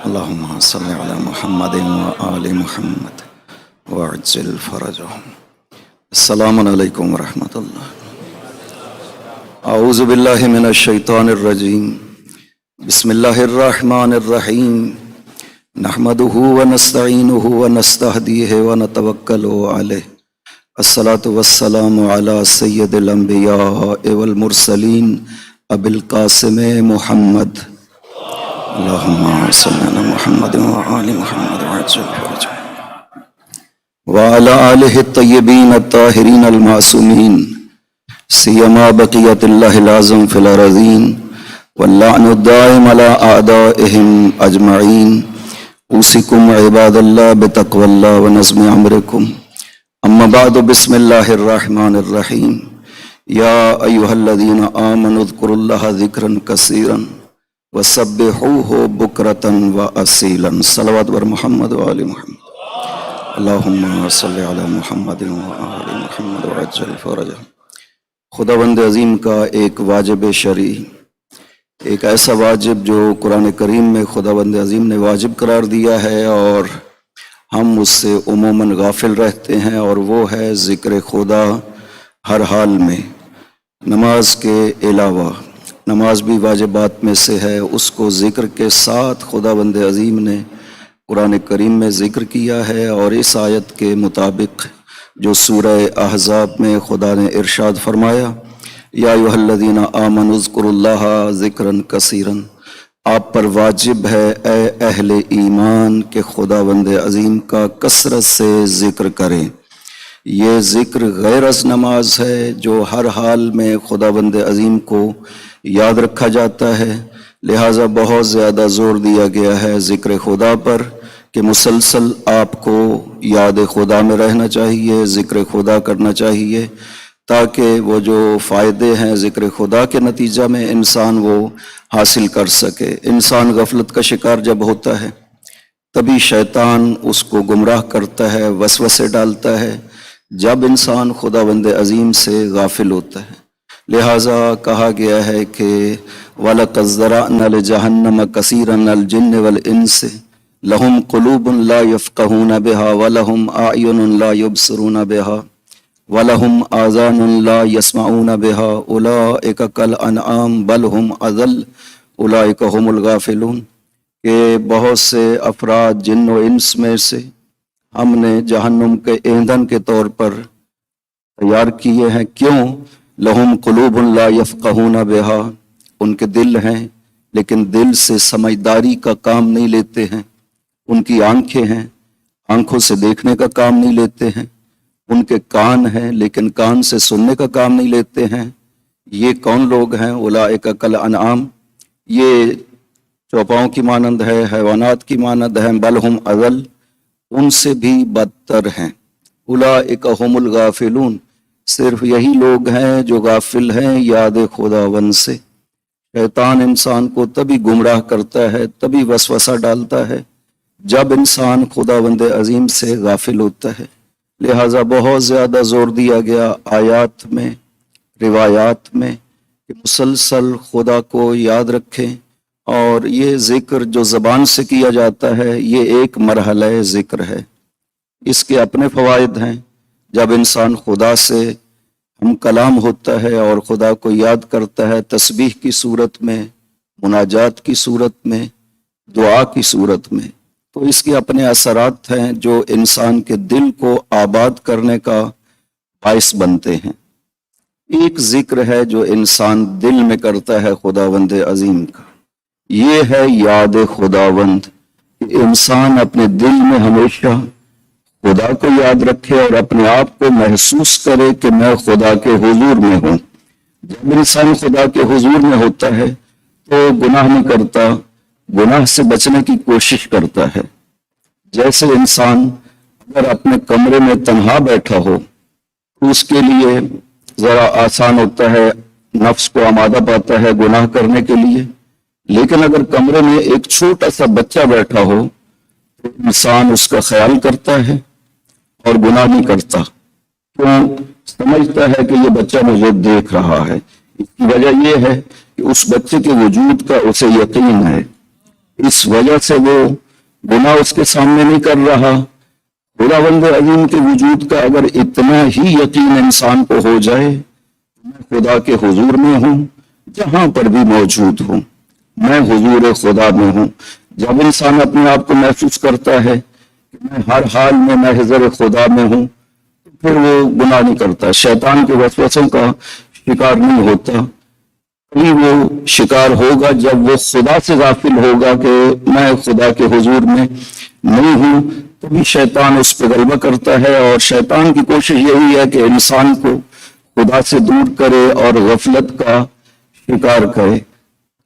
اللهم صل على محمد وآل محمد وعجل فرجهم. السلام علیکم ورحمۃ اللہ. اعوذ باللہ من الشیطان الرجیم. بسم اللہ الرحمن الرحیم. نحمده ونستعینه ونستهدیه ونتوکل علیہ. الصلاۃ والسلام علی سید الانبیاء والمرسلین ابی القاسم محمد. اللهم صل على محمد وآل محمد وعجل فرجهم وعلى آله الطيبين الطاهرين المعصومين سيما بقية الله العظم في الأراضين واللعن الدائم على أعدائهم أجمعين. أوصيكم عباد الله بتقوى الله ونظم أمركم. أما بعد، بسم الله الرحمن الرحيم. يا أيها الذين آمنوا اذكروا الله ذكرا كثيرا وسبحوه بكرة وأصيلا. صلوات بر محمد وآل محمد. اللهم صل على محمد وآل محمد وعجل فرجهم. خداوند عظیم کا ایک واجب شرعی، ایک ایسا واجب جو قرآن کریم میں خداوند عظیم نے واجب قرار دیا ہے اور ہم اس سے عموماً غافل رہتے ہیں، اور وہ ہے ذکر خدا ہر حال میں، نماز کے علاوہ. نماز بھی واجبات میں سے ہے، اس کو ذکر کے ساتھ خداوند عظیم نے قرآن کریم میں ذکر کیا ہے. اور اس آیت کے مطابق جو سورہ احزاب میں خدا نے ارشاد فرمایا، یا ایھا الذین آمنوا اذکروا اللہ ذکرا کثیرا، آپ پر واجب ہے اے اہل ایمان کہ خداوند عظیم کا کثرت سے ذکر کریں. یہ ذکر غیر از نماز ہے جو ہر حال میں خداوند عظیم کو یاد رکھا جاتا ہے، لہٰذا بہت زیادہ زور دیا گیا ہے ذکر خدا پر کہ مسلسل آپ کو یاد خدا میں رہنا چاہیے، ذکر خدا کرنا چاہیے، تاکہ وہ جو فائدے ہیں ذکر خدا کے نتیجہ میں انسان وہ حاصل کر سکے. انسان غفلت کا شکار جب ہوتا ہے تبھی شیطان اس کو گمراہ کرتا ہے، وسوسے ڈالتا ہے، جب انسان خداوند عظیم سے غافل ہوتا ہے. لہٰذا کہا گیا ہے کہ وَلَقَدْ ذَرَأْنَا لِجَهَنَّمَ كَثِيرًا مِنَ الْجِنِّ وَالْإِنسِ لَهُمْ قُلُوبٌ لَا يَفْقَهُونَ بِهَا وَلَهُمْ أَعْيُنٌ لَا يُبْصِرُونَ بِهَا وَلَهُمْ آذَانٌ لَا يَسْمَعُونَ بِهَا أُولَٰئِكَ كَالْأَنْعَامِ بَلْ هُمْ أَضَلُّ أُولَٰئِكَ هُمُ الْغَافِلُونَ. کہ بہت سے افراد جن و انس میں سے ہم نے جہنم کے ایندھن کے طور پر تیار کیے ہیں. کیوں؟ لہم قلوب لا یفقہون بہا، ان کے دل ہیں لیکن دل سے سمجھداری کا کام نہیں لیتے ہیں. ان کی آنکھیں ہیں، آنکھوں سے دیکھنے کا کام نہیں لیتے ہیں. ان کے کان ہیں لیکن کان سے سننے کا کام نہیں لیتے ہیں. یہ کون لوگ ہیں؟ اولئک کالانعام، یہ چوپاؤں کی مانند ہے، حیوانات کی مانند ہیں. بل ہم اضل، ان سے بھی بدتر ہیں. اولئک هم الغافلون، صرف یہی لوگ ہیں جو غافل ہیں یاد خداوند سے. شیطان انسان کو تبھی گمراہ کرتا ہے، تبھی وسوسہ ڈالتا ہے جب انسان خداوند عظیم سے غافل ہوتا ہے. لہٰذا بہت زیادہ زور دیا گیا آیات میں، روایات میں، کہ مسلسل خدا کو یاد رکھیں. اور یہ ذکر جو زبان سے کیا جاتا ہے یہ ایک مرحلہ ذکر ہے، اس کے اپنے فوائد ہیں. جب انسان خدا سے ہم کلام ہوتا ہے اور خدا کو یاد کرتا ہے تسبیح کی صورت میں، مناجات کی صورت میں، دعا کی صورت میں، تو اس کے اپنے اثرات ہیں جو انسان کے دل کو آباد کرنے کا باعث بنتے ہیں. ایک ذکر ہے جو انسان دل میں کرتا ہے خداوند عظیم کا، یہ ہے یاد خداوند، کہ انسان اپنے دل میں ہمیشہ خدا کو یاد رکھے اور اپنے آپ کو محسوس کرے کہ میں خدا کے حضور میں ہوں. جب انسان خدا کے حضور میں ہوتا ہے تو گناہ نہیں کرتا، گناہ سے بچنے کی کوشش کرتا ہے. جیسے انسان اگر اپنے کمرے میں تنہا بیٹھا ہو تو اس کے لیے ذرا آسان ہوتا ہے، نفس کو آمادہ پاتا ہے گناہ کرنے کے لیے. لیکن اگر کمرے میں ایک چھوٹا سا بچہ بیٹھا ہو تو انسان اس کا خیال کرتا ہے اور گناہ نہیں کرتا. کیوں؟ سمجھتا ہے کہ یہ بچہ مجھے دیکھ رہا ہے. اس کی وجہ یہ ہے کہ اس بچے کے وجود کا اسے یقین ہے. इस वजह से वो गुनाह उसके सामने नहीं कर रहा। खुदावंद अजीम के वजूद का अगर इतना ही यकीन इंसान को हो जाए, मैं खुदा के हुजूर में हूँ, जहां पर भी मौजूद हूँ मैं हुजूर खुदा में हूँ। जब इंसान अपने आप को महसूस करता है कि मैं हर हाल में महज़र खुदा में हूँ, तो फिर वो गुनाह नहीं करता, शैतान के वसवसों का शिकार नहीं होता। तभी वो शिकार होगा जब वो खुदा से गाफिल होगा कि मैं खुदा के हुजूर में नहीं हूँ, तभी शैतान उस पर गलबा करता है। और शैतान की कोशिश यही है कि इंसान को खुदा से दूर करे और गफलत का शिकार करे।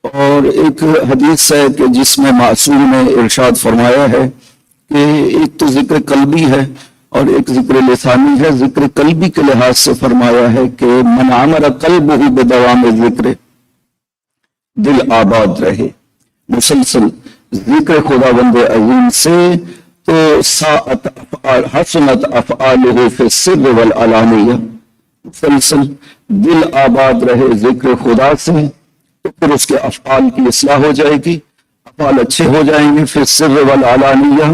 और एक हदीस है कि जिसमें मासूम ने इरशाद फरमाया है कि एक तो जिक्र कल्बी है और एक जिक्र लिसानी है। जिक्र कल्बी के लिहाज से फरमाया है कि मन अमर कल्बहु बिदवाम जिक्र, दिल आबाद रहे मुसलसल जिक्र खुदावंद अजीम से, तो साअत अफ़आल हसनत अफ़आलुहु फी सिर्र वल अलानिया, मुसलसल दिल आबाद रहे जिक्र खुदा से, तो फिर उसके अफ़आल की इस्लाह हो जाएगी, अफ़आल अच्छे हो जाएंगे। फिर सिर्र वल अलानिया,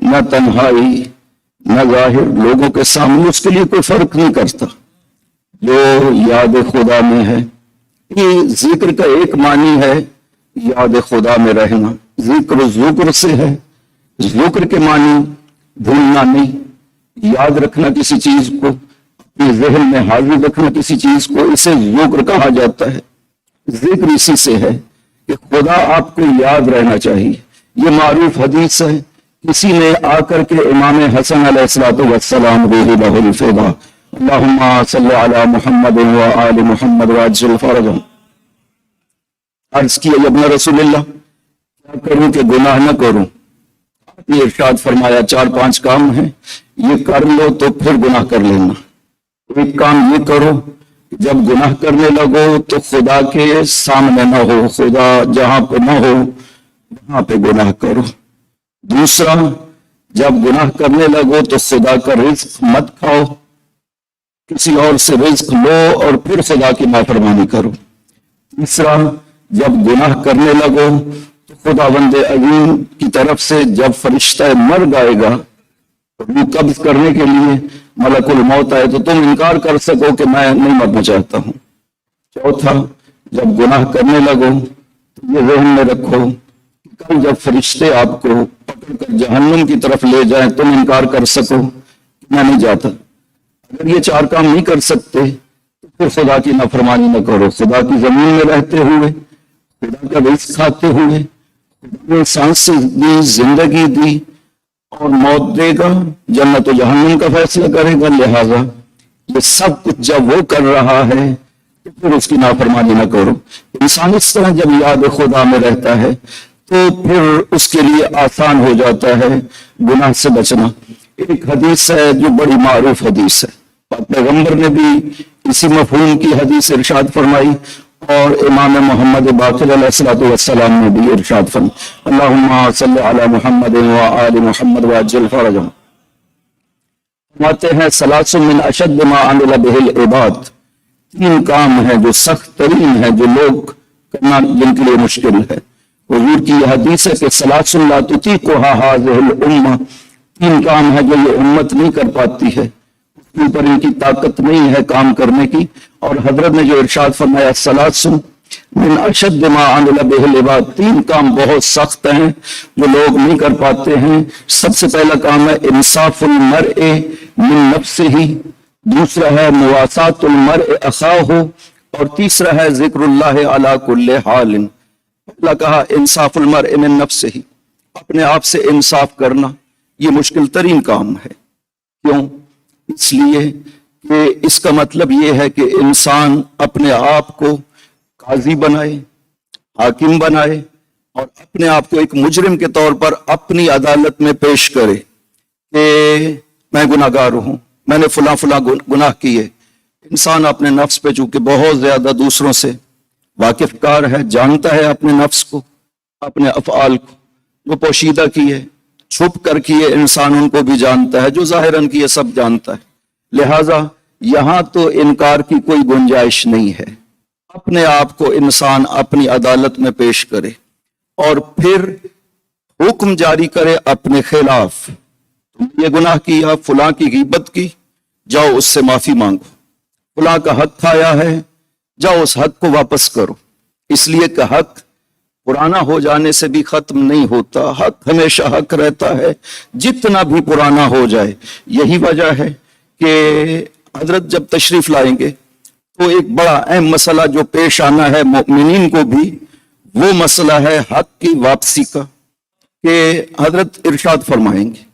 न तन्हाई न ज़ाहिर, लोगों के सामने उसके लिए कोई फर्क नहीं करता जो याद खुदा में है। ये जिक्र का एक मानी है याद खुदा में रहना, जिक्र ज़ुक्र से है। ज़ुक्र के मानी भूलना नहीं, याद रखना किसी चीज को, अपने ज़हन में हाजिर रखना किसी चीज को, इसे ज़ुक्र कहा जाता है। जिक्र इसी से है कि खुदा आपको याद रहना चाहिए। ये मारूफ हदीस है, किसी ने आकर के इमाम हसन अलैहिस्सलातु वस्सलाम रूही लहुल फ़िदा अल्लाहुम्मा सल्लि अला मुहम्मद व आलि मुहम्मद वअज्जिल फरजहु, अर्ज किया यब्न रसूलल्लाह, क्या करूं कि गुनाह न करूं। आपने इरशाद फरमाया 4-5 काम हैं, ये कर लो तो फिर गुनाह कर लेना। एक काम ये करो, जब गुनाह करने लगो तो खुदा के सामने ना हो, खुदा जहां पे ना हो वहां पे गुनाह करो। दूसरा, जब गुनाह करने लगो तो खुदा का रिज्क मत खाओ, किसी और से रिज्क लो और फिर खुदा की नाफरमानी करो। तीसरा, जब गुनाह करने लगो तो खुदावंद अज़ीम की तरफ से जब फरिश्ता मर्ग आएगा रूह कब्ज करने के लिए, मलकुल मौत आए, तो तुम इनकार कर सको कि मैं नहीं मरना चाहता हूं। चौथा, जब गुनाह करने लगो तो ये ज़हन में रखो कि कल जब फरिश्ते आपको पकड़कर जहन्नुम की तरफ ले जाएं, तुम इनकार कर सको कि मैं नहीं जाता। अगर ये 4 काम नहीं कर सकते तो फिर खुदा की नाफरमानी न करो। खुदा की जमीन में रहते हुए, खुदा का रिज़्क खाते हुए, खुदा ने सांस दी, जिंदगी दी और मौत देगा, जन्नत और जहन्नुम का फैसला करेगा। लिहाजा ये सब कुछ जब वो कर रहा है तो फिर उसकी नाफरमानी न करो। इंसान इस तरह जब याद खुदा में रहता है तो फिर उसके लिए आसान हो जाता है गुनाह से बचना। एक हदीस है जो बड़ी मारूफ हदीस है, पैगंबर ने भी इसी मफहूम की हदीस इरशाद फरमाई और इमाम मोहम्मद बाक़िर अलैहिस्सलातु वस्सलाम ने भी इरशाद फरमाया, अल्लाहुम्मा सल्लि अला मुहम्मद व आलि मुहम्मद वअज्जिल फरजहु। फरमाते हैं सलासुम मिन अशद्द मा अमिला बिहिल इबाद, 3 काम हैं जो सख्त तरीन है, जो लोग करना जिनके लिए मुश्किल है। हुजूर की यह हदीस है कि सलासुन ला तुतीकुहा हाज़िहिल उम्मा, 3 काम है जो ये उम्मत नहीं कर पाती है, उसके ऊपर इनकी ताकत नहीं है काम करने की। और हजरत ने जो इरशाद फरमाया सलासुन मिन अशद्द मा अमिला बिहिल इबाद, 3 काम बहुत सख्त हैं जो लोग नहीं कर पाते हैं। सबसे पहला काम है इंसाफुल मरए मिन नफ्सिही, दूसरा है मुवासातुल मरए अखाहु, और तीसरा है जिक्रुल्लाह अला कुल्li हालिन। पहला कहा इंसाफुल मरए मिन नफ्सिही, अपने आप से इंसाफ करना ये मुश्किल तरीन काम है। क्यों? इसलिए कि इसका मतलब ये है कि इंसान अपने आप को काजी बनाए, हाकिम बनाए और अपने आप को एक मुजरिम के तौर पर अपनी अदालत में पेश करे कि मैं गुनाहगार हूं, मैंने फला फला गुनाह किए। इंसान अपने नफ्स पे चूंकि बहुत ज्यादा दूसरों से वाकिफकार है, जानता है अपने नफ्स को, अपने अफआल को, जो पोशीदा किए छुप कर किए इंसान उनको भी जानता है, जो जाहिरन किए सब जानता है। लिहाजा यहां तो इनकार की कोई गुंजाइश नहीं है। अपने आप को इंसान अपनी अदालत में पेश करे और फिर हुक्म जारी करे अपने खिलाफ, तुमने ये गुनाह किया, फलां की गीबत की, जाओ उससे माफी मांगो, फलां का हक खाया है, जाओ उस हक को वापस करो। इसलिए कि हक पुराना हो जाने से भी खत्म नहीं होता, हक हमेशा हक रहता है, जितना भी पुराना हो जाए। यही वजह है कि हजरत जब तशरीफ लाएंगे तो एक बड़ा अहम मसला जो पेश आना है मोमिनीन को भी, वो मसला है हक की वापसी का। कि हजरत इरशाद फरमाएंगे,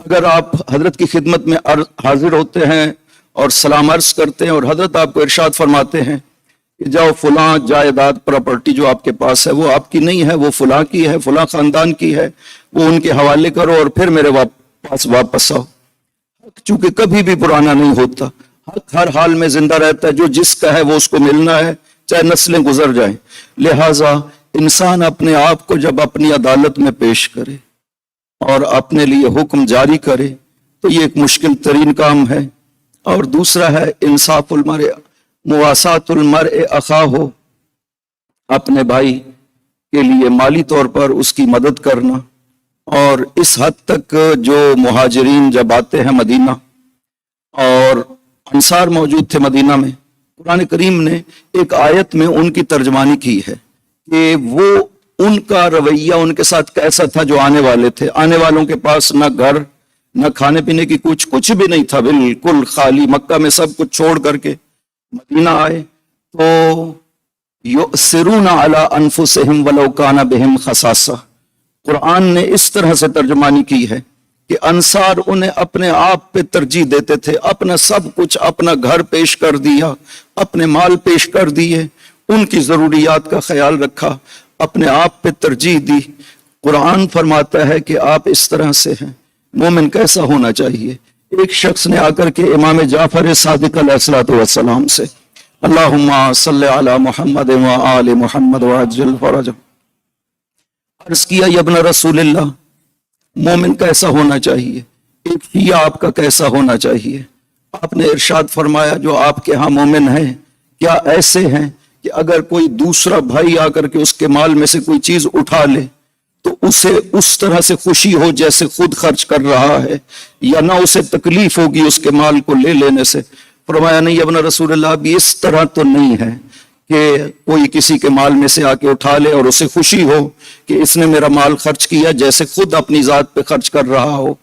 अगर आप हजरत की खिदमत में हाजिर होते हैं और सलाम अर्ज करते हैं और हजरत आपको इरशाद फरमाते हैं कि जाओ फलां जायदाद प्रॉपर्टी जो आपके पास है वो आपकी नहीं है, वो फलां की है, फलां खानदान की है, वो उनके हवाले करो और फिर मेरे पास वापस आओ। हक चूंकि कभी भी पुराना नहीं होता, हक हर हाल में जिंदा रहता है, जो जिसका है वो उसको मिलना है, चाहे नस्लें गुजर जाएं। लिहाजा इंसान अपने आप को जब अपनी अदालत में पेश करे और अपने लिए हुक्म जारी करे तो ये एक मुश्किल तरीन काम है। और दूसरा है इंसाफुल मर मुवासातुल मर अखा हो, अपने भाई के लिए माली तौर पर उसकी मदद करना। और इस हद तक जो मुहाजिरीन जब आते हैं मदीना और अंसार मौजूद थे मदीना में, कुरान करीम ने एक आयत में उनकी तर्जमानी की है कि वो उनका रवैया उनके साथ कैसा था जो आने वाले थे। आने वालों के पास न घर न खाने पीने की कुछ भी नहीं था, बिल्कुल खाली। मक्का में सब कुछ छोड़ करके मदीना आए तो युसिरूना अला अनफुसिहिम वलौ काना बिहिम खसासा। कुरान ने इस तरह से तर्जमानी की है कि अंसार उन्हें अपने आप पे तरजीह देते थे, अपना सब कुछ, अपना घर पेश कर दिया, अपने माल पेश कर दिए, उनकी जरूरियात का ख्याल रखा, अपने आप पे तरजीह दी। कुरान फरमाता है कि आप इस तरह से हैं। मोमिन कैसा होना चाहिए? एक शख्स ने आकर के इमाम जाफर सादिक अलैहिस्सलातु वस्सलाम से अल्लाहुम्मा सल्ली अला मुहम्मद व आले मुहम्मद व अज्जिल फरजह अर्ज किया, यब्न रसूलिल्लाह, मोमिन कैसा होना चाहिए? एक शिया आपका कैसा होना चाहिए? आपने इरशाद फरमाया जो आपके यहाँ मोमिन है क्या ऐसे हैं कि अगर कोई दूसरा भाई आकर के उसके माल में से कोई चीज उठा ले तो उसे उस तरह से खुशी हो जैसे खुद खर्च कर रहा है, या ना उसे तकलीफ होगी उसके माल को ले लेने से? फरमाया नहीं यब्न रसूलल्लाह, भी इस तरह तो नहीं है कि कोई किसी के माल में से आके उठा ले और उसे खुशी हो कि इसने मेरा माल खर्च किया जैसे खुद अपनी जात पे खर्च कर रहा हो।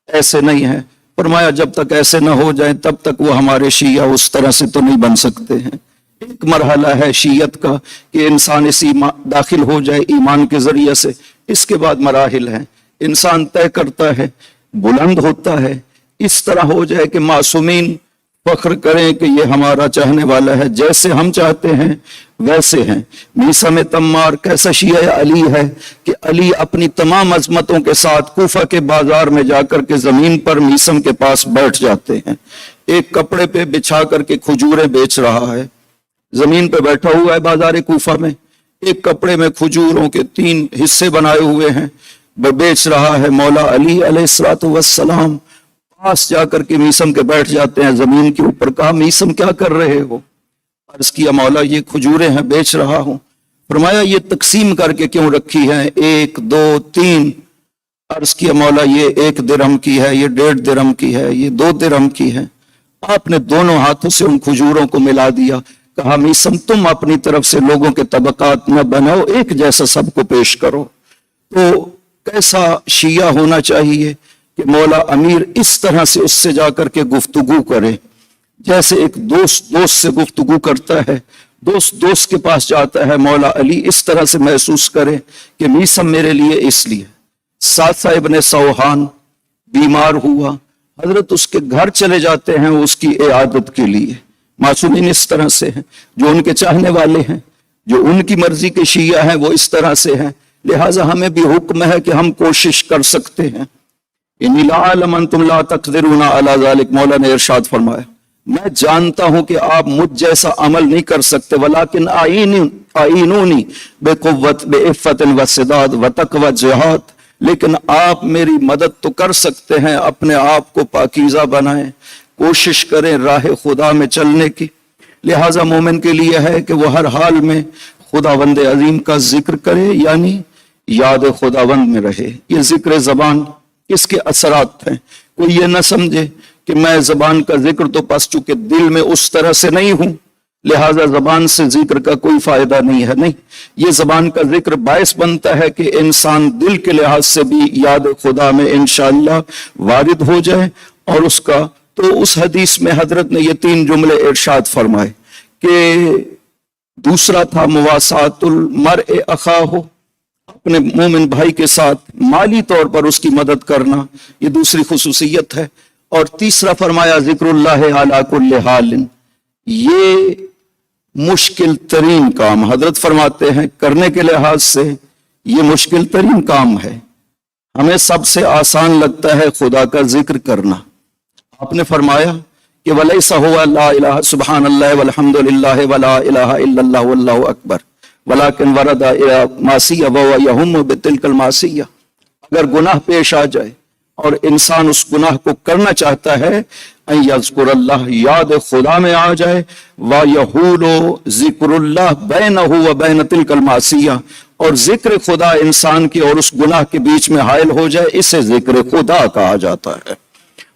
ऐसे नहीं है। फरमाया जब तक ऐसे ना हो जाए तब तक वो हमारे शिया उस तरह से तो नहीं बन सकते हैं। एक मरहला है शीयत का कि इंसान इस दाखिल हो जाए ईमान के जरिए से, इसके बाद मराहिल है, इंसान तय करता है, बुलंद होता है, इस तरह हो जाए कि मासूमीन फख्र करें कि ये हमारा चाहने वाला है, जैसे हम चाहते हैं वैसे हैं। मीसम तम्मार कैसा शिया अली है कि अली अपनी तमाम अजमतों के साथ कूफा के बाजार में जाकर के जमीन पर मीसम के पास बैठ जाते हैं, एक कपड़े पे बिछा करके खजूरें बेच रहा है, जमीन पे बैठा हुआ है बाजार कूफा में, एक कपड़े में खजूरों के 3 हिस्से बनाए हुए हैं, बेच रहा है। मौला अली अलैहिस्सलातु वस्सलाम पास जाकर के मीसम के बैठ जाते हैं जमीन के ऊपर। कहा मीसम क्या कर रहे हो? अर्ज किया मौला ये खजूरें हैं, बेच रहा हूं। फरमाया ये तकसीम करके क्यों रखी है? 1 2 3। अर्ज किया मौला ये 1 दिरहम की है, ये 1.5 दिरहम की है, ये 2 दिरहम की है। आपने दोनों हाथों से उन खजूरों को मिला दिया। कहा मीसम तुम अपनी तरफ से लोगों के तबकात न बनाओ, एक जैसा सबको पेश करो। तो कैसा शिया होना चाहिए कि मौला अमीर इस तरह से उससे जाकर के गुफ्तगू करे जैसे एक दोस्त दोस्त से गुफ्तगू करता है, दोस्त दोस्त के पास जाता है। मौला अली इस तरह से महसूस करे कि मीसम मेरे लिए इसलिए। सासा इब्ने सौहान बीमार हुआ, हजरत उसके घर चले जाते हैं उसकी इयादत के लिए। मासूमीन इस तरह से हैं, जो उनके चाहने वाले हैं, जो उनकी मर्जी के शिया हैं, वो इस तरह से हैं। लिहाजा हमें भी हुक्म है कि हम कोशिश कर सकते हैं। इन्नी लाअलम अन्तुम ला तक़दिरूना अला ज़ालिक, मौला ने इरशाद फरमाया मैं जानता हूं कि आप मुझ जैसा अमल नहीं कर सकते, वलाकिन आईनूनी बेकुव्वत बेइफ़्फ़तिन व सिदाद व तक़वा जिहाद, लेकिन आप मेरी मदद तो कर सकते हैं, अपने आप को पाकीज़ा बनाएं, कोशिश करें राह खुदा में चलने की। लिहाजा मोमिन के लिए है कि वो हर हाल में खुदावंद अजीम का जिक्र करे, यानी याद खुदावंद में रहे। ये जिक्र ज़बान किसके असरात हैं? कोई ये ना समझे कि मैं ज़बान का जिक्र तो बस चूंकि दिल में उस तरह से नहीं हूं लिहाजा ज़बान से जिक्र का कोई फायदा नहीं है। नहीं, ये ज़बान का जिक्र बायस बनता है कि इंसान दिल के लिहाज से भी याद खुदा में इंशाअल्लाह वारिद हो जाए। और उसका तो उस हदीस में हजरत ने ये 3 जुमले इरशाद फरमाए कि दूसरा था मुवासातुल मर्ए अखाहु, अपने मोमिन भाई के साथ माली तौर पर उसकी मदद करना, ये दूसरी खुसूसियत है। और तीसरा फरमाया जिक्रुल्लाह अला कुल्li हालिन, ये मुश्किल तरीन काम, हजरत फरमाते हैं करने के लिहाज से ये मुश्किल तरीन काम है। हमें सबसे आसान लगता है खुदा का जिक्र करना। आपने फरमाया कि वलैसा हुवा ला इलाहा सुब्हानल्लाह वल्हम्दुलिल्लाह वला इलाहा इल्लल्लाह वल्लाहु अकबर वलाकिन वरदा इला मासिया व यहुम बितिलकल मासिया। अगर गुनाह पेश आ जाए और इंसान उस गुनाह को करना चाहता है, यज़कुरुल्लाह, याद खुदा में आ जाए, व यहूलो ज़िक्रुल्लाह बैनहु व बैन तिलकल मासिया, और जिक्र खुदा इंसान की और उस गुनाह के बीच में हायल हो जाए, इसे जिक्र खुदा कहा जाता है।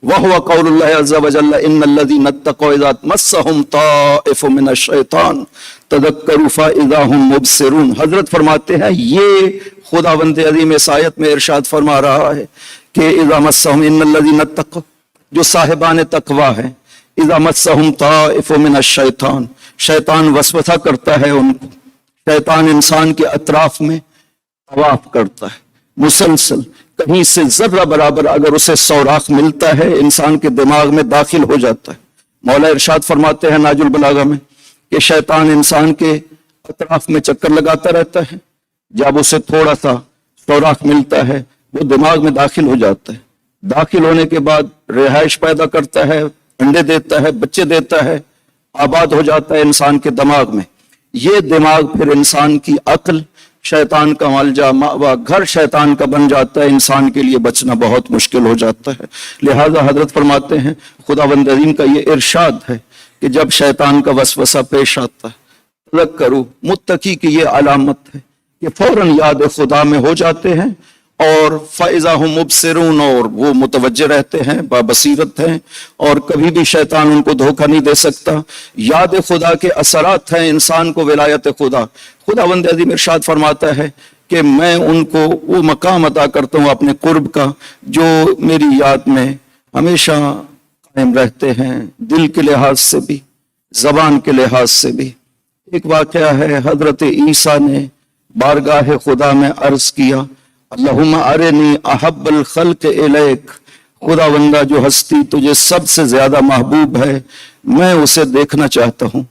वह कौलुल्लाह अज़्ज़ा व जल्ला इन्नल्लज़ीना इत्तक़ौ इज़ा मस्सहुम ताइफ़ुम मिनश शैतान तज़क्करू फ़इज़ा हुम मुबसिरून। हजरत फरमाते हैं ये खुदावंद अज़ीम इस आयत में इरशाद फरमा रहा है कि इज़ा मस्सहुम इन्नल्लज़ीना इत्तक़ौ, जो साहिबान तकवा है, इज़ा मस्सहुम ताइफ़ुम मिनश शैतान, शैतान वसवसा करता है उनको। शैतान इंसान के अतराफ में तवाफ करता है मुसलसल, कहीं से जर्रा बराबर अगर उसे सौराख मिलता है इंसान के दिमाग में दाखिल हो जाता है। मौला इरशाद फरमाते हैं नाजुल बलागा में कि शैतान इंसान के अतराफ में चक्कर लगाता रहता है, जब उसे थोड़ा सा सौराख मिलता है वो दिमाग में दाखिल हो जाता है। दाखिल होने के बाद रिहाइश पैदा करता है, अंडे देता है, बच्चे देता है, आबाद हो जाता है इंसान के दिमाग में। ये दिमाग फिर इंसान की अक्ल शैतान का मलजा मावा घर शैतान का बन जाता है, इंसान के लिए बचना बहुत मुश्किल हो जाता है। लिहाजा हजरत फरमाते हैं खुदावंद अज़ीम का ये इरशाद है कि जब शैतान का वसवसा पेश आता है, तज़क्करू, मुत्तकी की ये अलामत है कि फौरन याद खुदा में हो जाते हैं और फ़इज़ा हुम मुबसिरून, और वो मुतवज्जे रहते हैं, बाबसीरत हैं, और कभी भी शैतान उनको धोखा नहीं दे सकता। याद खुदा के असरात हैं इंसान को विलायत खुदा। खुदावंद अज़ीम इरशाद फरमाता है कि मैं उनको वो मकाम अता करता हूँ अपने कुर्ब का जो मेरी याद में हमेशा कायम रहते हैं, दिल के लिहाज से भी ज़बान के लिहाज से भी। एक वाक़या है, हजरत ईसा ने बारगाह खुदा में अर्ज किया, अल्लाहुम्मा अरनी अहब्बल खल्क़ इलैक, खुदावंदा जो हस्ती तुझे सबसे ज्यादा महबूब है मैं उसे देखना चाहता हूँ।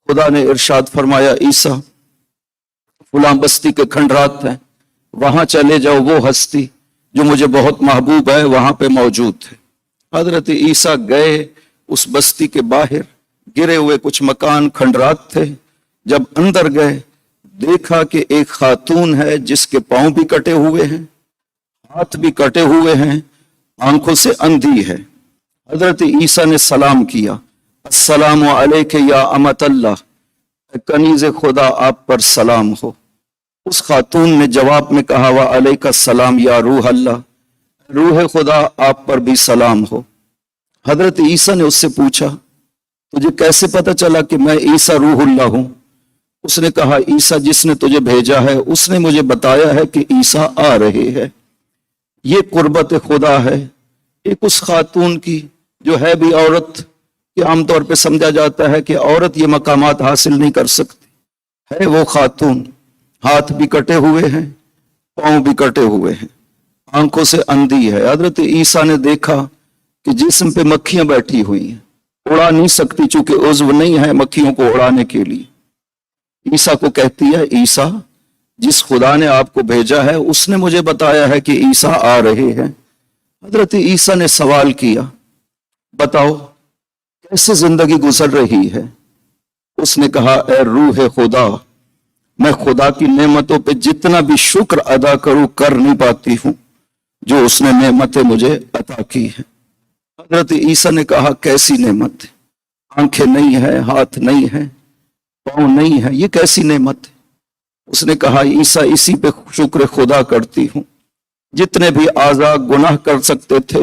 खुदा ने इरशाद फरमाया ईसा फलां बस्ती के खंडरात हैं, वहां चले जाओ, वो हस्ती जो मुझे बहुत महबूब है वहां पे मौजूद है। हजरत ईसा गए, उस बस्ती के बाहर गिरे हुए कुछ मकान खंडरात थे। जब अंदर गए देखा कि एक खातून है जिसके पांव भी कटे हुए हैं, हाथ भी कटे हुए हैं, आंखों से अंधी है। हजरत ईसा ने सलाम किया, अस्सलामु अलैका या अमतल्लाह, कनीज़े खुदा आप पर सलाम हो। उस खातून ने जवाब में कहा व अलैका सलाम या रूह अल्लाह, रूह खुदा आप पर भी सलाम हो। हजरत ईसा ने उससे पूछा तुझे कैसे पता चला कि मैं ईसा रूहुल्लाह हूं? उसने कहा ईसा जिसने तुझे भेजा है उसने मुझे बताया है कि ईसा आ रहे हैं। ये कुर्बत खुदा है एक उस खातून की जो है भी औरत, कि आमतौर पे समझा जाता है कि औरत ये मकामात हासिल नहीं कर सकती, है वो खातून, हाथ भी कटे हुए हैं, पांव भी कटे हुए हैं, आंखों से अंधी है। हजरत ईसा ने देखा कि जिस्म पे मक्खियां बैठी हुई हैं, उड़ा नहीं सकती चूंकि उज़्व नहीं है मक्खियों को उड़ाने के लिए। ईसा को कहती है ईसा जिस खुदा ने आपको भेजा है उसने मुझे बताया है कि ईसा आ रहे हैं। हजरत ईसा ने सवाल किया बताओ कैसे जिंदगी गुजर रही है? उसने कहा ए रूह खुदा, मैं खुदा की नेमतों पे जितना भी शुक्र अदा करूं कर नहीं पाती हूं जो उसने नेमतें मुझे अता की है। हजरत ईसा ने कहा कैसी नेमत? आंखें नहीं है, हाथ नहीं है, पाँव नहीं है, ये कैसी नेमत है? اس نے کہا عیسیٰ اسی پہ شکر خدا کرتی ہوں، جتنے بھی اعضاء گناہ کر سکتے تھے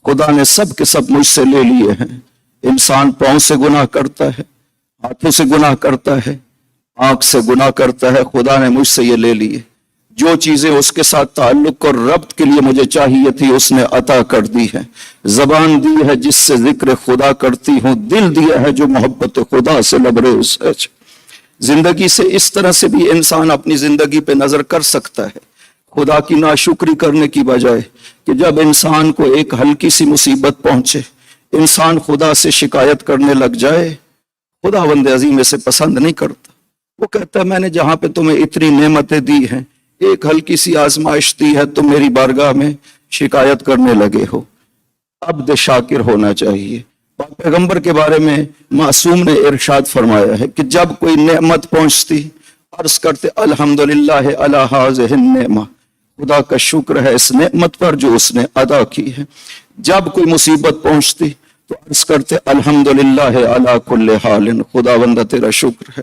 خدا نے سب کے سب مجھ سے لے لیے ہیں۔ انسان پاؤں سے گناہ کرتا ہے، ہاتھوں سے گناہ کرتا ہے، آنکھ سے گناہ کرتا ہے، خدا نے مجھ سے یہ لے لیے۔ جو چیزیں اس کے ساتھ تعلق اور ربط کے لیے مجھے چاہیے تھی اس نے عطا کر دی ہے۔ زبان دی ہے جس سے ذکر خدا کرتی ہوں، دل دیا ہے جو محبت خدا سے لبریز ہے۔ زندگی سے اس طرح سے بھی انسان اپنی زندگی پہ نظر کر سکتا ہے، خدا کی ناشکری کرنے کی بجائے، کہ جب انسان کو ایک ہلکی سی مصیبت پہنچے، انسان خدا سے شکایت کرنے لگ جائے، خداوند عظیم اسے پسند نہیں کرتا۔ وہ کہتا ہے میں نے جہاں پہ تمہیں اتنی نعمتیں دی ہیں، ایک ہلکی سی آزمائش دی ہے، تم میری بارگاہ میں شکایت کرنے لگے ہو۔ عبد شاکر ہونا چاہیے۔ پیغمبر کے بارے میں معصوم نے ارشاد فرمایا ہے کہ جب کوئی نعمت پہنچتی عرض کرتے الحمدللہ علی ہذہ النعمہ، خدا کا شکر ہے اس نعمت پر جو اس نے ادا کی ہے۔ جب کوئی مصیبت پہنچتی تو عرض کرتے الحمدللہ علی کل حال، خدا بندہ تیرا شکر ہے۔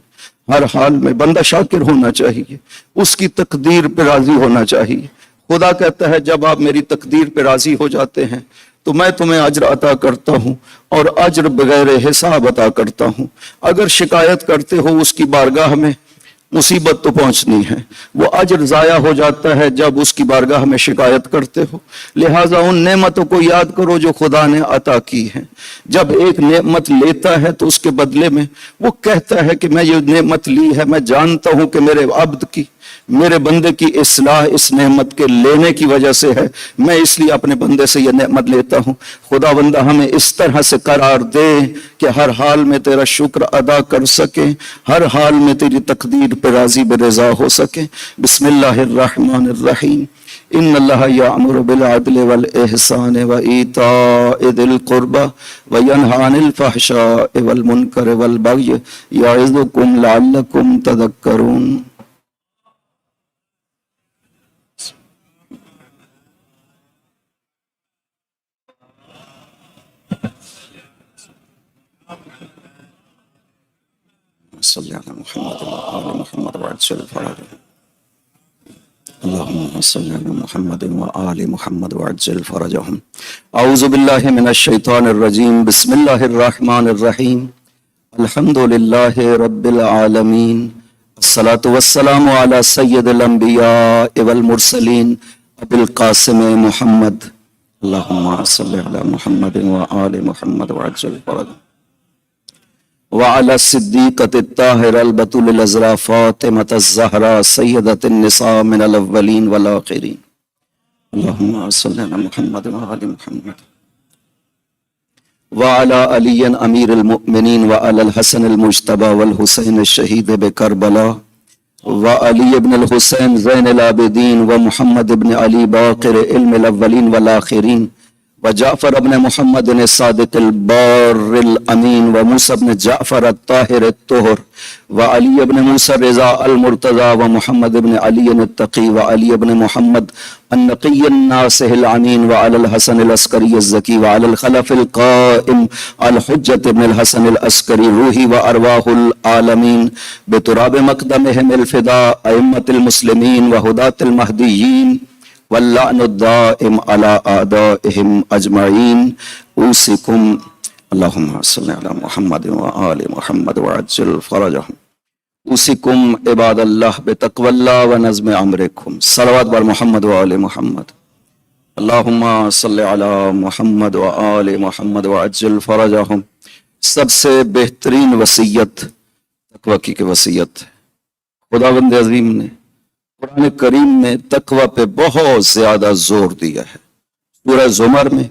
ہر حال میں بندہ شاکر ہونا چاہیے، اس کی تقدیر پہ راضی ہونا چاہیے۔ خدا کہتا ہے جب آپ میری تقدیر پہ راضی ہو جاتے ہیں تو میں تمہیں اجر عطا کرتا ہوں، اور اجر بغیر حساب عطا کرتا ہوں۔ اگر شکایت کرتے ہو اس کی بارگاہ میں، مصیبت تو پہنچنی ہے، وہ اجر ضائع ہو جاتا ہے جب اس کی بارگاہ میں شکایت کرتے ہو۔ لہٰذا ان نعمتوں کو یاد کرو جو خدا نے عطا کی ہے۔ جب ایک نعمت لیتا ہے تو اس کے بدلے میں وہ کہتا ہے کہ میں یہ نعمت لی ہے، میں جانتا ہوں کہ میرے عبد کی، میرے بندے کی اصلاح اس نعمت کے لینے کی وجہ سے ہے، میں اس لیے اپنے بندے سے یہ نعمت لیتا ہوں۔ خدا بندہ ہمیں اس طرح سے قرار دے کہ ہر حال میں تیرا شکر ادا کر سکیں، ہر حال میں تیری تقدیر پہ راضی برضا ہو سکیں۔ بسم اللہ الرحمن الرحیم۔ ان اللہ یامر بالعدل والاحسان وایتاء ذی القربى وینہی عن الفحشاء والمنکر والبغی یعظکم لعلکم تذکرون۔ صلی علی محمد وآل محمد وعجل فرجهم اللهم صل علی محمد وآل محمد وعجل فرجهم۔ اعوذ باللہ من الشیطان الرجیم، بسم اللہ الرحمن الرحیم، الحمد للہ رب العالمین، الصلاة والسلام علی سید الانبیاء والمرسلین ابی القاسم محمد، اللهم صل علی محمد وآل محمد وعجل فرجهم، وعلى الصديقة الطاهرة البتول العذراء فاطمة الزهراء سيدة النساء من الأولين والآخرين، اللهم صل على محمد وآل محمد، وعلى علي أمير المؤمنين وعلى الحسن المجتبى والحسين الشهيد بكربلاء وعلي بن الحسين زين العابدين ومحمد بن علي باقر علم الأولين والآخرين وجعفر بن محمد الصادق البار الامین وموسى بن جعفر الطاہر الطہر وعلی بن موسى الرضا المرتضى ومحمد بن علی التقی وعلی بن محمد النقی الناصح الامین وعلى الحسن العسکری الزکی وعلى الخلف القائم الحجة بن الحسن العسکری روحی وارواح العالمین بتراب مقدمهم الفداء ائمة المسلمین وہداة المہدیین واللعن الدائم على اعدائهم اجمعین۔ اوصیکم اللہم صل علی محمد وآل محمد وعجل فرجهم۔ اوصیکم عباد اللہ بتقوی اللہ ونظم امرکم۔ صلوات بر محمد وآل محمد۔ اللہم صل علی محمد وآل محمد وعجل فرجهم۔ سب سے بہترین وصیت تقوی کی وصیت ہے۔ خداوند عظیم نے قرآن کریم میں تقوی پہ بہت زیادہ زور دیا ہے۔ سورہ زمر میں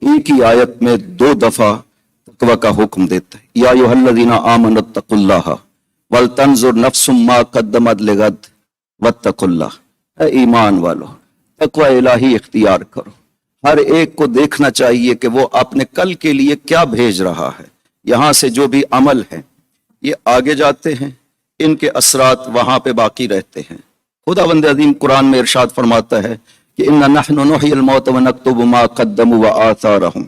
ایک ہی آیت میں 2 دفعہ تقوی کا حکم دیتا ہے۔ یا ایھا الذین آمنوا اتقوا اللہ ولتنظر نفس ما قدمت لغد واتقوا اللہ۔ اے ایمان والو، تقوی الہی اختیار کرو۔ ہر ایک کو دیکھنا چاہیے کہ وہ اپنے کل کے لیے کیا بھیج رہا ہے۔ یہاں سے جو بھی عمل ہے یہ آگے جاتے ہیں، ان کے اثرات وہاں پہ باقی رہتے ہیں۔ خداوند عظیم قرآن میں ارشاد فرماتا ہے کہ اِنَّا نَحْنُ نُحْيِي الْمَوْتَ وَنَكْتُبُ مَا قَدَّمُوا وَآثَارَهُمْ۔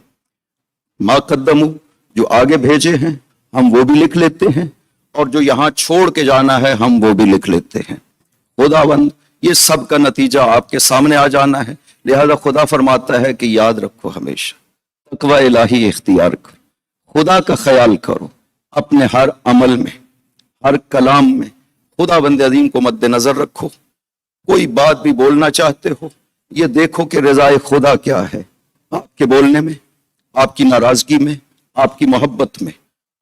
ما قدموا جو آگے بھیجے ہیں ہم وہ بھی لکھ لیتے ہیں، اور جو یہاں چھوڑ کے جانا ہے ہم وہ بھی لکھ لیتے ہیں۔ खुदावंद, ये सब का नतीजा आपके सामने आ जाना है। लिहाजा खुदा फरमाता है कि याद रखो, हमेशा तकवा इलाही इख्तियार करो, खुदा का ख्याल करो, अपने हर अमल में, हर कलाम में खुदावंद अजीम को मद्देनजर रखो। कोई बात भी बोलना चाहते हो, ये देखो कि रज़ाए खुदा क्या है आपके बोलने में, आपकी नाराजगी में, आपकी मोहब्बत में,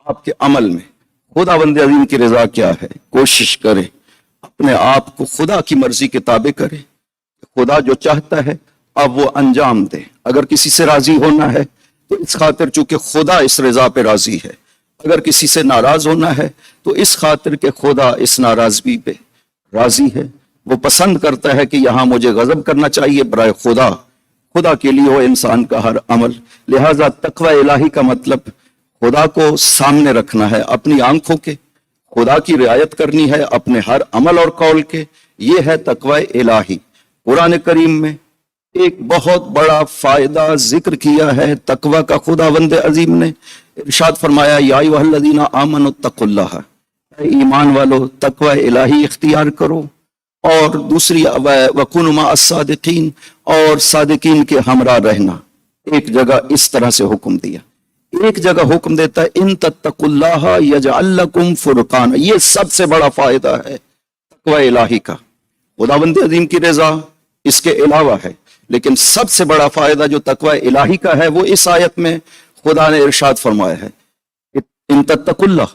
आपके अमल में। खुदावंद अजीम की रजा क्या है? कोशिश करें अपने आप को खुदा की मर्जी के ताबे करें। खुदा जो चाहता है अब वो अंजाम दे। अगर किसी से राजी होना है तो इस खातिर चूंकि खुदा इस रजा पे राजी है, अगर किसी से नाराज होना है तो इस खातिर के खुदा इस नाराजगी पे राजी है। वो पसंद करता है कि यहाँ मुझे गजब करना चाहिए बराए खुदा, खुदा के लिए हो इंसान का हर अमल। लिहाजा तकवा इलाही का मतलब खुदा को सामने रखना है, अपनी आंखों के, खुदा की रियायत करनी है अपने हर अमल और कौल के। ये है तकवा इलाही। कुरान करीम में एक बहुत बड़ा फायदा जिक्र किया है तकवा का। खुदावंद अजीम ने इरशाद फरमाया, या अय्युहल्लज़ीना आमनु तक़ुल्लाह, ईमान वालो तकवा इलाही इख्तियार करो। और दूसरी वकुनु मा अस्सादिकीन, और सादिकीन के हमरा रहना। एक जगह इस तरह से हुक्म दिया, एक जगह हुक्म देता है इन तत्तकुल्लाह यजअल लकुम फुरकान। ये सबसे बड़ा फायदा है तकवा इलाही का। खुदावंद अजीम की रजा इसके अलावा है, लेकिन सबसे बड़ा फायदा जो तकवा इलाही का है वो इस आयत में खुदा ने इरशाद फरमाया है, इन तत्तकुल्लाह,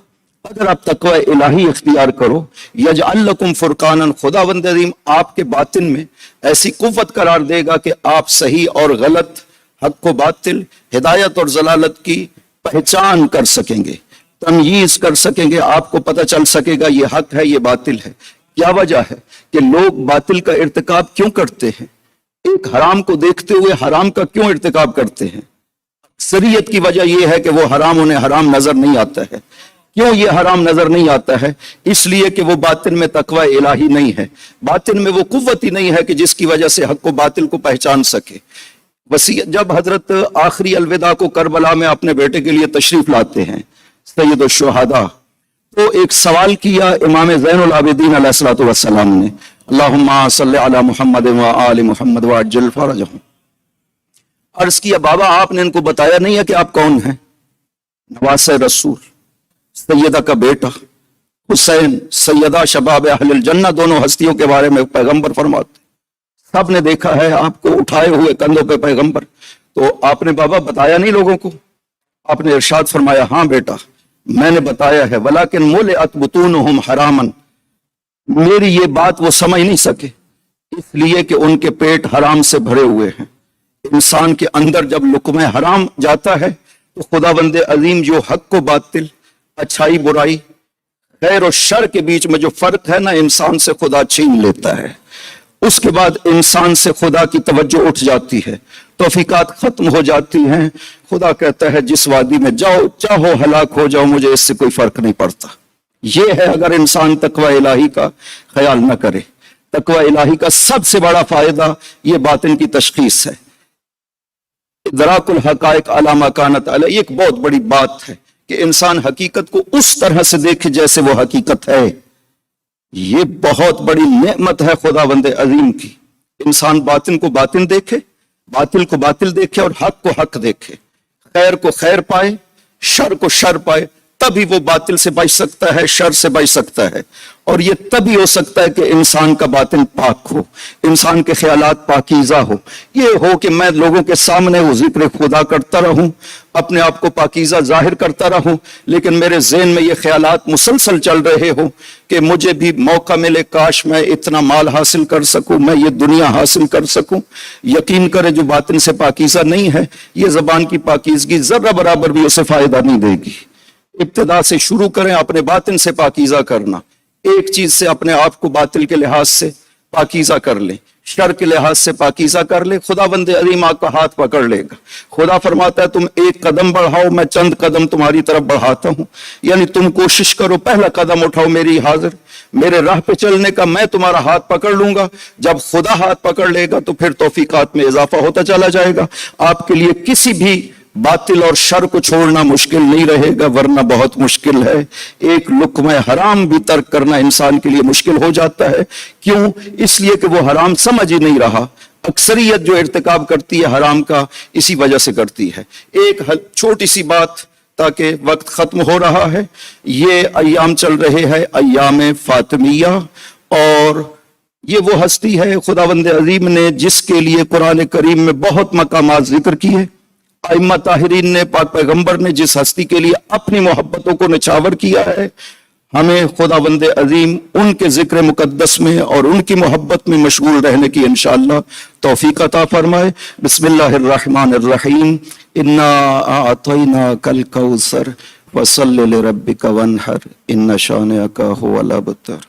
अगर आप तकवा इलाही इख्तियार करो, यजअल लकुम फुरकानन, खुदावंद अजीम आपके बातिन में ऐसी कुव्वत करार देगा कि आप सही और गलत, हक को बातिल, हिदायत और जलालत की पहचान कर सकेंगे, तमयीज कर सकेंगे। आपको पता चल सकेगा ये हक है, ये बातिल है। क्या वजह है कि लोग बातिल का इर्तिकाब क्यों करते हैं? एक हराम को देखते हुए हराम का क्यों इर्तिकाब करते हैं? अक्सरियत की वजह यह है कि वो हराम उन्हें हराम नजर नहीं आता है। क्यों ये हराम नजर नहीं आता है? इसलिए कि वो बातिन में तकवा इलाही नहीं है, बातिन में वो कुव्वत ही नहीं है कि जिसकी वजह से हक को बातिल को पहचान सके। वसीयत, जब हजरत आखिरी अलविदा को करबला में अपने बेटे के लिए तशरीफ लाते हैं सैयद शुहदा, तो एक सवाल किया इमाम ज़ैनुल आबिदीन अलैहिस्सलातु वस्सलाम ने, अल्लाहुम्मा सल्लि अला मुहम्मद व आलि मुहम्मद व अज्जिल फरजहुम। अर्ज किया, बाबा आपने इनको बताया नहीं है कि आप कौन हैं? नवासे रसूल, सैयदा का बेटा हुसैन, सैयदा शबाब अहलिल जन्नह, दोनों हस्तियों के बारे में पैगंबर फरमाते। सब ने देखा है आपको उठाए हुए कंधों पे पैगंबर, तो आपने बाबा बताया नहीं लोगों को? आपने इरशाद फरमाया, हाँ बेटा मैंने बताया है, वलाकिन मुलिअत बुतूनुहुम हरामन, मेरी ये बात वो समझ नहीं सके इसलिए कि उनके पेट हराम से भरे हुए हैं। इंसान के अंदर जब लुक़्मे हराम जाता है तो खुदावंद अजीम जो हक को बातिल, अच्छाई बुराई, खैर और शर के बीच में जो फर्क है ना, इंसान से खुदा छीन लेता है। उसके बाद इंसान से खुदा की तवज्जो उठ जाती है, तौफीकात खत्म हो जाती हैं। खुदा कहता है जिस वादी में जाओ चाहो हलाक हो जाओ, मुझे इससे कोई फर्क नहीं पड़ता। यह है अगर इंसान तकवा इलाही का ख्याल न करे। तकवा इलाही का सबसे बड़ा फायदा ये बातिन की तशखीस है। दराकुल हकायक अला मा कानत अलैहि, एक बहुत बड़ी बात है कि इंसान हकीकत को उस तरह से देखे जैसे वो हकीकत है। ये बहुत बड़ी नेमत है खुदावंद अजीम की। इंसान बातिन को बातिन देखे, बातिल को बातिल देखे और हक को हक देखे, खैर को खैर पाए, शर को शर पाए, तभी वो बातिल से बच सकता है, शर से बच सकता है। और ये तभी हो सकता है कि इंसान का बातिन पाक हो, इंसान के ख्यालात पाकीज़ा हो। ये हो कि मैं लोगों के सामने वो जिक्र खुदा करता रहूं, अपने आप को पाकीज़ा जाहिर करता रहूं, लेकिन मेरे ज़हन में ये ख्यालात मुसलसल चल रहे हो कि मुझे भी मौका मिले, काश मैं इतना माल हासिल कर सकूं, मैं ये दुनिया हासिल कर सकूं। यकीन करें जो बातिन से पाकीज़ा नहीं है, ये ज़बान की पाकीज़गी जर्रा बराबर भी उसे फायदा नहीं देगी। इब्तिदा से शुरू करें अपने बातिन से पाकीज़ा करना। एक चीज से अपने आप को बातिल के लिहाज से पाकीज़ा कर ले, शर के लिहाज से पाकीज़ा कर ले, खुदावंद अलीम आपका हाथ पकड़ लेगा। खुदा फरमाता है तुम एक कदम बढ़ाओ, मैं चंद कदम तुम्हारी तरफ बढ़ाता हूं। यानी तुम कोशिश करो, पहला कदम उठाओ मेरी हाजिर, मेरे राह पे चलने का, मैं तुम्हारा हाथ पकड़ लूंगा। जब खुदा हाथ पकड़ लेगा तो फिर तौफीकात में इजाफा होता चला जाएगा। आपके लिए किसी भी बातिल और शर को छोड़ना मुश्किल नहीं रहेगा, वरना बहुत मुश्किल है। एक लुक़्मा हराम भी तर्क करना इंसान के लिए मुश्किल हो जाता है। क्यों? इसलिए कि वो हराम समझ ही नहीं रहा। अक्सरियत जो इर्तिकाब करती है हराम का, इसी वजह से करती है। एक छोटी सी बात, ताकि वक्त खत्म हो रहा है। ये अय्याम चल रहे हैं अय्याम फातिमिया, और ये वो हस्ती है खुदावंद अजीम ने जिसके लिए कुरान करीम में बहुत मकामात जिक्र किए। आइम्मा ताहिरीन ने, पाक पैगंबर ने जिस हस्ती के लिए अपनी मोहब्बतों को निछावर किया है, हमें खुदावंद अजीम उनके जिक्र मुकद्दस में और उनकी मोहब्बत में मशगूल रहने की इंशाअल्लाह तौफीक अता फरमाए। बिस्मिल्लाहिर्रहमानिर्रहीम। इन्ना आतैना कल कौसर फसल्लि लिरब्बिका वन्हर इन्न शानिअका हुवल अबतर।